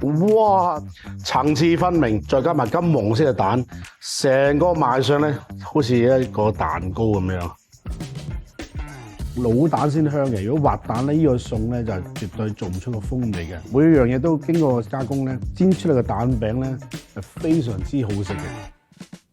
哇，層次分明，再加埋金黃色嘅蛋，成個賣相咧好似一個蛋糕咁樣。老蛋先香嘅，如果滑蛋咧，呢個餸咧就絕對做唔出個風味嘅。每一樣嘢都經過加工咧，煎出嚟嘅蛋餅咧係非常之好食嘅。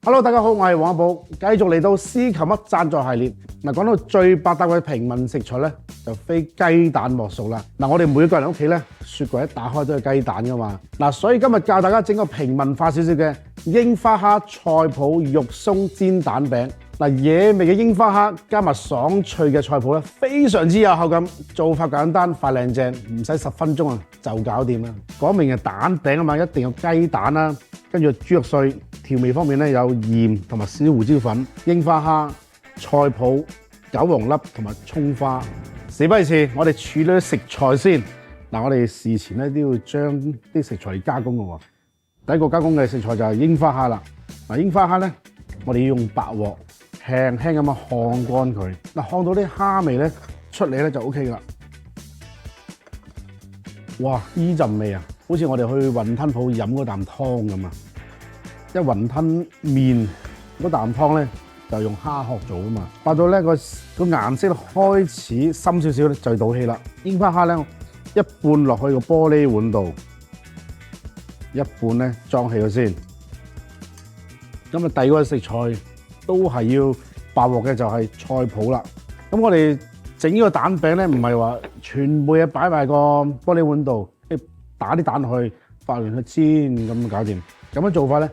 Hello， 大家好，我係黃阿寶，繼續嚟到司琴乜贊助系列。嗱，講到最百搭嘅平民食材咧，就非雞蛋莫屬啦。嗱，我哋每個人屋企咧，雪櫃一打開都係雞蛋噶嘛。嗱，所以今日教大家整個平民化少少嘅櫻花蝦菜脯肉鬆煎蛋餅。嗱，野味嘅櫻花蝦加埋爽脆嘅菜脯咧，非常之有口感。做法簡單快靚正，唔使10分鐘啊就搞掂啦。講明係蛋餅啊嘛，一定要雞蛋啦，跟住豬肉碎。調味方面咧有鹽同埋小胡椒粉、櫻花蝦、菜脯、韭黃粒同埋葱花。事不宜遲，我哋處理啲食材先。嗱，我哋事前咧都要將啲食材加工嘅喎。第一個加工嘅食材就係櫻花蝦啦。嗱，櫻花蝦咧，我哋要用白鑊輕輕咁樣烘乾佢。嗱，烘到啲蝦味咧出嚟咧就 OK 噶啦。哇！呢陣味啊，好似我哋去雲吞鋪飲嗰啖湯咁啊！一雲吞麵嗰啖湯咧就用蝦殼做噶嘛，爆到咧個顏色開始深少少咧就倒氣啦。櫻花蝦咧一半落去個玻璃碗度，一半咧裝起佢先。咁啊，第二個食材都係要白鑊嘅，就係菜脯啦。咁我哋整呢個蛋餅咧，唔係話全部嘢擺埋個玻璃碗度，打啲蛋落去，發完去煎咁搞掂。咁樣做法咧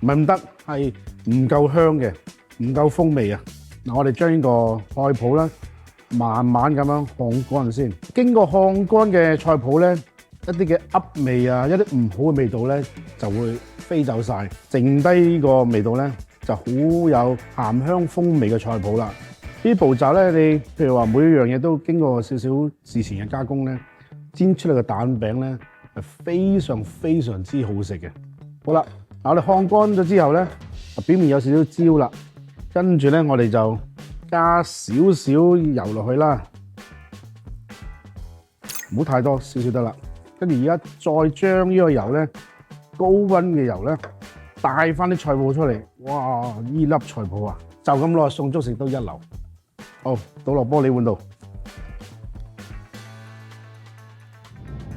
唔係唔得，係唔夠香嘅，唔夠風味啊！嗱，我哋將呢個菜脯咧慢慢咁樣烘乾先。經過烘乾嘅菜脯咧，一啲嘅噏味啊，一啲唔好嘅味道咧就會飛走晒，剩低呢個味道咧就好有鹹香風味嘅菜脯啦。呢啲步驟咧，你譬如話每一樣嘢都經過少少事前嘅加工咧，煎出嚟嘅蛋餅咧係非常非常之好食嘅。好啦，嗱，我哋烘乾咗之後咧，表面有少少焦啦，跟住咧我哋就加少少油落去啦，唔好太多，少少得啦。跟住而家再將呢個油咧，高溫嘅油咧，帶翻啲菜脯出嚟。哇！呢粒菜脯啊，就咁攞去餸粥食都一流。好，倒落玻璃碗度。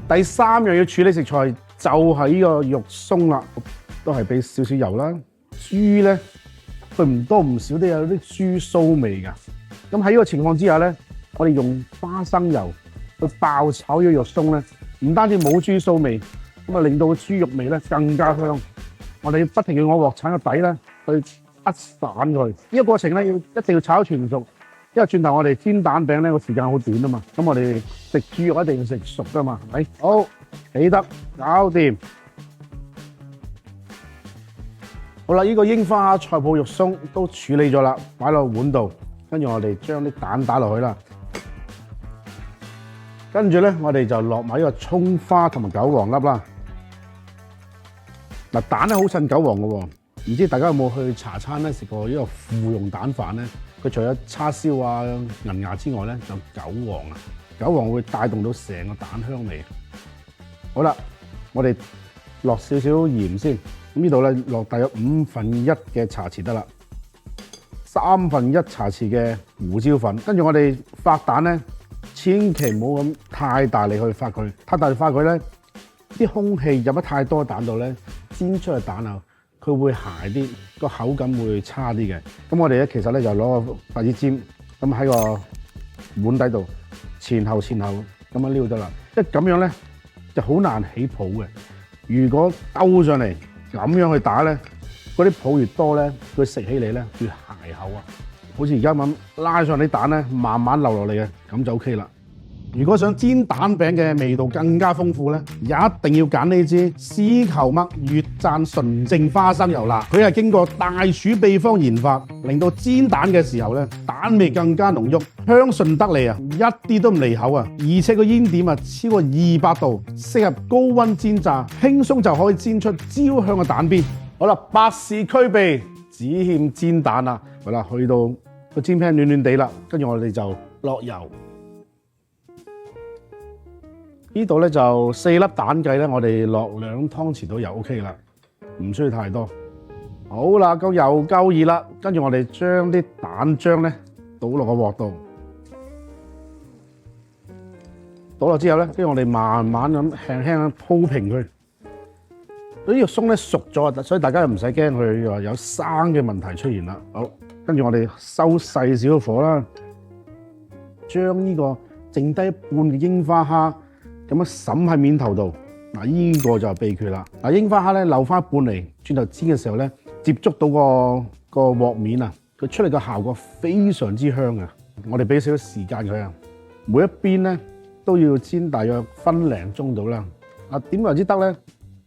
第三樣要處理食材就係呢個肉鬆啦，都係俾少少油啦。豬咧，佢唔多唔少都有啲豬騷味㗎。咁喺呢個情況之下咧，我哋用花生油去爆炒呢個肉鬆咧，唔單止冇豬騷味，咁啊令到個豬肉味咧更加香。我哋不停要攞鑊鏟個底咧去扼散佢。呢個過程咧一定要炒全熟。因為轉頭我哋煎蛋餅咧個時間好短啊嘛，咁我哋食豬肉一定要食熟噶嘛，係咪？好，起得搞掂。好啦，呢個櫻花蝦菜脯肉鬆都處理咗啦，擺落碗度，跟住我哋將啲蛋打落去啦。跟住咧，我哋就落埋呢個葱花同埋韭黃粒啦。嗱，蛋咧好襯韭黃嘅喎，唔知大家有冇去茶餐咧食過呢個芙蓉蛋飯咧？佢除咗叉燒啊、銀芽之外咧，就韭黃啊，韭黃會帶動到成個蛋香味。好啦，我哋落少少鹽先，咁呢度咧落大約1/5嘅茶匙得啦，1/3茶匙嘅胡椒粉，跟住我哋發蛋咧，千祈唔好咁太大力去發佢，太大力發佢咧，啲空氣入得太多蛋度咧，煎出嚟蛋啊〜佢會鞋啲，個口感會差啲嘅。咁我哋咧其實咧就攞個筷子尖，咁喺個碗底度前後咁樣撩得啦。即係咁樣咧就好難起泡嘅。如果兜上嚟咁樣去打咧，嗰啲泡越多咧，佢食起嚟咧越鞋口啊。好似而家咁拉上啲蛋咧，慢慢流落嚟嘅，咁就 OK 啦。如果想煎蛋餅嘅味道更加豐富咧，一定要揀呢支司球麥越讚純正花生油啦。佢係經過大廚秘方研發，令到煎蛋嘅時候咧，蛋味更加濃郁，香順得嚟啊，一啲都唔離口啊！而且個煙點啊超過200度，適合高溫煎炸，輕鬆就可以煎出焦香嘅蛋邊。好啦，百事俱備，只欠煎蛋啦。好啦，去到個煎 pan 暖暖地啦，跟住我哋就落油。呢度咧就4粒蛋計咧，我哋落2湯匙到油 OK 啦，唔需要太多。好啦，個油夠熱啦，跟住我哋將啲蛋漿咧倒落個鑊度，倒落之後咧，跟住我哋慢慢咁輕輕咁鋪平佢。呢個鬆咧熟咗，所以大家又唔使驚佢話有生嘅問題出現啦。好，跟住我哋收細少個火啦，將呢個剩低一半嘅櫻花蝦咁樣滲喺面頭度。嗱，呢個就係秘訣啦。嗱，櫻花蝦咧留翻一半嚟，轉頭煎嘅時候咧，接觸到個鑊面啊，佢出嚟嘅效果非常之香嘅。我哋俾少少時間佢啊，每一邊咧都要煎大約分零鐘到啦。啊，點為之得咧？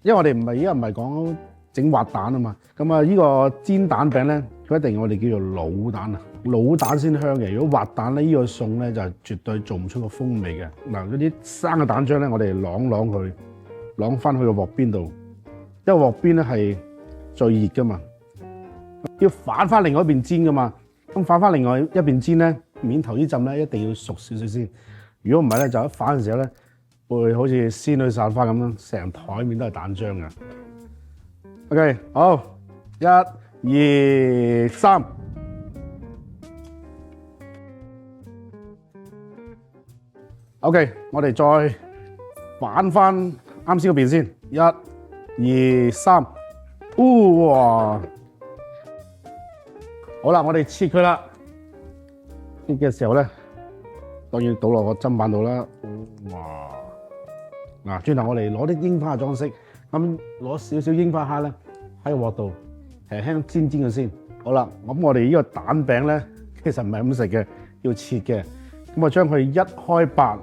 因為我哋而家唔係講整滑蛋啊嘛，咁啊呢個煎蛋餅咧，佢一定我哋叫做滷蛋啊，滷蛋先香嘅。如果滑蛋咧，呢個餸咧就絕對做唔出個風味嘅。嗱，嗰啲生嘅蛋漿咧，我哋啷佢，啷翻去個鑊邊度，因為鑊邊咧係最熱噶嘛，要反翻另外一邊煎噶嘛。咁反翻另外一邊煎咧，面頭呢浸咧一定要熟少少先。如果唔係咧，就一反嘅時候咧，會好似仙女散花咁樣，成台面都係蛋漿㗎。OK， 好，1、2、3。OK， 我哋再反翻啱先嗰邊先。1、2、3。哇！好啦，我哋切佢啦。切嘅時候咧，當然倒落個砧板度啦。哇！嗱，轉頭我哋攞啲櫻花裝飾，咁攞少少櫻花蝦咧喺個鑊度輕輕煎佢先。好啦，咁我哋呢個蛋餅咧，其實唔係咁食嘅，要切嘅。咁我將佢一開8，咁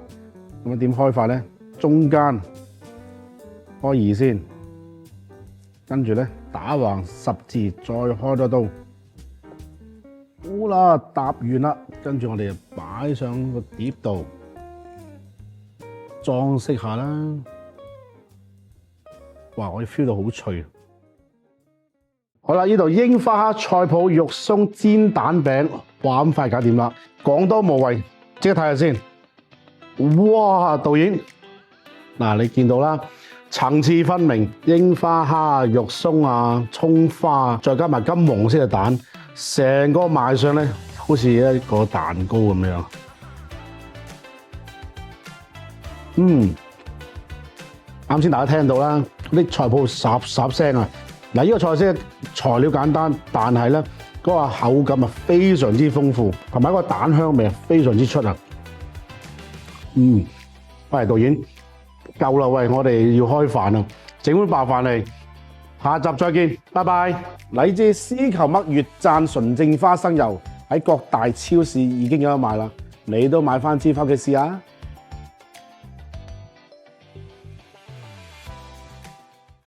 啊點開法咧？中間開2先，跟住咧打橫10字，再開多刀。好啦，搭完啦，跟住我哋就擺上個碟度。裝飾下啦，哇！我 feel 到好脆。好啦，呢度櫻花蝦菜脯肉鬆煎蛋餅，哇咁快搞掂啦！講多無謂，即刻睇下先。哇！導演，嗱你見到啦，層次分明，櫻花蝦、肉鬆啊、葱花，再加埋金黃色嘅蛋，成個賣相咧，好似一個蛋糕咁樣。啱先大家聽到啦，啲菜脯霎霎聲啊！嗱，呢個菜式材料簡單，但係咧嗰個口感啊非常之豐富，同埋個蛋香味非常之出啊！喂，導演，夠啦，喂，我哋要開飯啦，整碗白飯嚟，下集再見，拜拜！嚟自獅球嘜越讚純正花生油喺各大超市已經有得賣啦，你都買翻支返屋企試下。